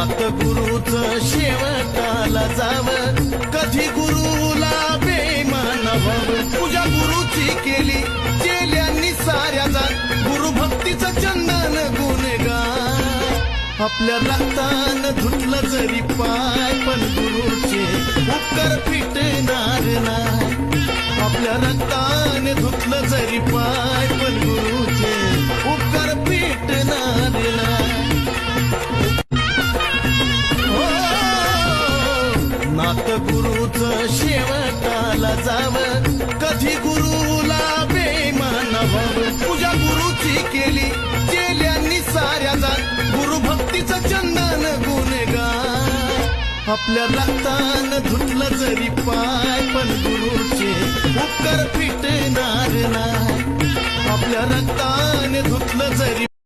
नात गुरुच शेवटाला जावं, कधी गुरुला बेमान व्हावं. पूजा गुरुची केली चेल्यांनी साऱ्या जात, गुरुभक्तीचं चंदन गुणगान. आपल्या रक्तानं धुतलं जरी पाय, पण गुरुचे उपकार फिटणार नाही. आपल्या रक्ताने धुतलं जरी पाय, पण गुरुचे उपकार फिटणार नाही. नात गुरुच शेवटाला जावं, कधी गुरुला बेमान व्हावं. पूजा गुरुची केली चेल्यांनी साऱ्या जात, गुरुभक्तीचं चंदन गुणगान. आपल्या रक्तानं धुतलं जरी पाय, पण गुरुचे उपकार फिटणार नाही. आपल्या रक्ताने धुतलं जरी